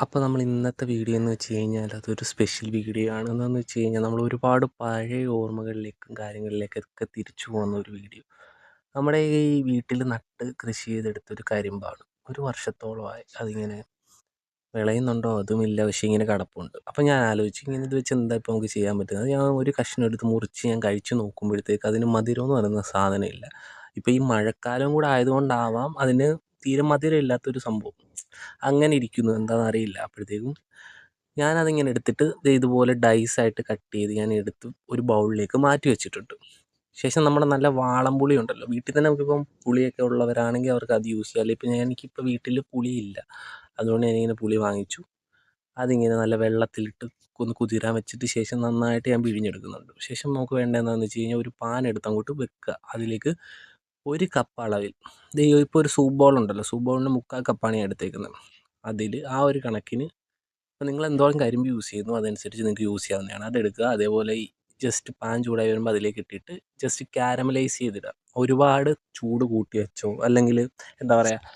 അപ്പോൾ നമ്മൾ ഇന്നത്തെ വീഡിയോ എന്ന് വെച്ച് കഴിഞ്ഞാൽ അതൊരു സ്പെഷ്യൽ വീഡിയോ ആണ്. എന്താണെന്ന് വെച്ച് കഴിഞ്ഞാൽ നമ്മൾ ഒരുപാട് പഴയ ഓർമ്മകളിലേക്കും കാര്യങ്ങളിലേക്കൊക്കെ തിരിച്ചു പോകുന്ന ഒരു വീഡിയോ. നമ്മുടെ ഈ വീട്ടിൽ നട്ട് കൃഷി ചെയ്തെടുത്തൊരു കരിമ്പാണ്. ഒരു വർഷത്തോളമായി അതിങ്ങനെ വിളയുന്നുണ്ടോ അതുമില്ല, പക്ഷേ ഇങ്ങനെ കിടപ്പുണ്ട്. അപ്പോൾ ഞാൻ ആലോചിച്ചു, ഇങ്ങനെ ഇത് വെച്ച് എന്താ ഇപ്പോൾ നമുക്ക് ചെയ്യാൻ പറ്റുന്നത്. ഞാൻ ഒരു കഷ്ണം എടുത്ത് മുറിച്ച് ഞാൻ കഴിച്ചു നോക്കുമ്പോഴത്തേക്ക് അതിന് മധുരം എന്ന് പറയുന്ന സാധനം ഇല്ല. ഇപ്പോൾ ഈ മഴക്കാലം കൂടെ ആയതുകൊണ്ടാവാം അതിന് തീരെ മധുരമില്ലാത്തൊരു സംഭവം അങ്ങനെ ഇരിക്കുന്നു, എന്താണെന്ന് അറിയില്ല. അപ്പോഴത്തേക്കും ഞാനതിങ്ങനെ എടുത്തിട്ട് ദേ ഇതുപോലെ ഡൈസായിട്ട് കട്ട് ചെയ്ത് ഞാൻ എടുത്ത് ഒരു ബൗളിലേക്ക് മാറ്റി വെച്ചിട്ടുണ്ട്. ശേഷം നമ്മുടെ നല്ല വാളംപുളി ഉണ്ടല്ലോ, വീട്ടിൽ തന്നെ നമുക്കിപ്പം പുളിയൊക്കെ ഉള്ളവരാണെങ്കിൽ അവർക്ക് അത് യൂസ് ചെയ്യാം. അല്ലെങ്കിൽ ഇപ്പം എനിക്കിപ്പോൾ വീട്ടിൽ പുളിയില്ല, അതുകൊണ്ട് ഞാനിങ്ങനെ പുളി വാങ്ങിച്ചു. അതിങ്ങനെ നല്ല വെള്ളത്തിലിട്ട് ഒന്ന് കുതിരാൻ വെച്ചിട്ട് ശേഷം നന്നായിട്ട് ഞാൻ പിഴിഞ്ഞെടുക്കുന്നുണ്ട്. ശേഷം നമുക്ക് വേണ്ടത് എന്താണെന്ന് വെച്ച് കഴിഞ്ഞാൽ ഒരു പാൻ എടുത്ത് അങ്ങോട്ട് വെക്കുക. അതിലേക്ക് 1 കപ്പ് അളവിൽ ഇപ്പോൾ ഒരു സൂപ്പ് ബൗൾ ഉണ്ടല്ലോ, സൂപ്പ് ബൗളിന് 3/4 കപ്പാണ് ഞാൻ എടുത്തേക്കുന്നത്. അതിൽ ആ ഒരു കണക്കിന് ഇപ്പോൾ നിങ്ങൾ എന്തോരം കരിമ്പ് യൂസ് ചെയ്യുന്നു അതനുസരിച്ച് നിങ്ങൾക്ക് യൂസ് ചെയ്യാവുന്നതാണ്. അതെടുക്കുക. അതേപോലെ ഈ ജസ്റ്റ് പാൻ ചൂടായി വരുമ്പോൾ അതിലേക്ക് ഇട്ടിട്ട് ജസ്റ്റ് കാരമലൈസ് ചെയ്തിടുക. ഒരുപാട് ചൂട് കൂട്ടി വെച്ചോ അല്ലെങ്കിൽ എന്താ പറയുക,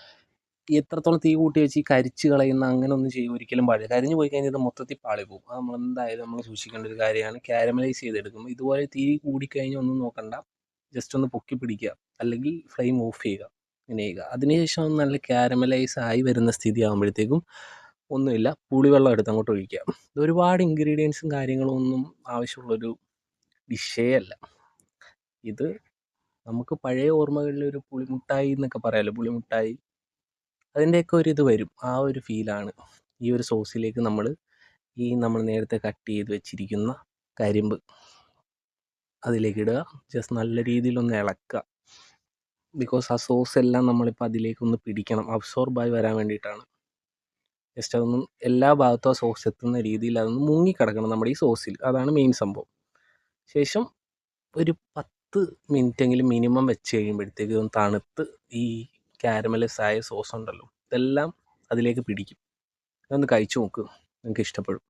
എത്രത്തോളം തീ കൂട്ടി വെച്ച് ഈ കരിച്ച് കളയുന്ന അങ്ങനെ ഒന്നും ഒരിക്കലും പാടില്ല. കരിഞ്ഞു പോയി കഴിഞ്ഞാൽ ഇത് മൊത്തത്തിൽ പാളിപ്പോകും. അത് നമ്മളെന്തായാലും നമ്മൾ സൂക്ഷിക്കേണ്ട ഒരു കാര്യമാണ്. കാരമലൈസ് ചെയ്തെടുക്കുമ്പോൾ ഇതുപോലെ തീ കൂടിക്കഴിഞ്ഞാൽ ഒന്നും നോക്കണ്ട, ജസ്റ്റ് ഒന്ന് പൊക്കി പിടിക്കുക, അല്ലെങ്കിൽ ഫ്ലെയിം ഓഫ് ചെയ്യുക, ഇങ്ങനെ ചെയ്യുക. അതിനുശേഷം നല്ല കാരമലൈസ് ആയി വരുന്ന സ്ഥിതി ആകുമ്പോഴത്തേക്കും ഒന്നുമില്ല, പുളിവെള്ളം എടുത്ത് അങ്ങോട്ട് ഒഴിക്കുക. ഇത് ഒരുപാട് ഇൻഗ്രീഡിയൻസും കാര്യങ്ങളും ഒന്നും ആവശ്യമുള്ളൊരു ഡിഷേ അല്ല. ഇത് നമുക്ക് പഴയ ഓർമ്മകളിൽ ഒരു പുളിമുട്ടായി എന്നൊക്കെ പറയാമല്ലോ, പുളിമുട്ടായി അതിൻ്റെയൊക്കെ ഒരു ഇത് വരും. ആ ഒരു ഫീലാണ്. ഈ ഒരു സോസിലേക്ക് നമ്മൾ നേരത്തെ കട്ട് ചെയ്ത് വെച്ചിരിക്കുന്ന കരിമ്പ് അതിലേക്ക് ഇടുക. ജസ്റ്റ് നല്ല രീതിയിലൊന്ന് ഇളക്കുക. ബിക്കോസ് ആ സോസ് എല്ലാം നമ്മളിപ്പോൾ അതിലേക്കൊന്ന് പിടിക്കണം, അബ്സോർബായി വരാൻ വേണ്ടിയിട്ടാണ്. ജസ്റ്റ് അതൊന്നും എല്ലാ ഭാഗത്തും ആ സോസ് എത്തുന്ന രീതിയിൽ അതൊന്ന് മുങ്ങിക്കിടക്കണം നമ്മുടെ ഈ സോസിൽ. അതാണ് മെയിൻ സംഭവം. ശേഷം ഒരു 10 മിനിറ്റെങ്കിലും മിനിമം വെച്ച് കഴിയുമ്പോഴത്തേക്ക് ഒന്ന് തണുത്ത് ഈ കാരമലൈസ് ആയ സോസ് ഉണ്ടല്ലോ, ഇതെല്ലാം അതിലേക്ക് പിടിക്കും. അതൊന്ന് കഴിച്ചു നോക്ക്, നിങ്ങൾക്ക് ഇഷ്ടപ്പെടും.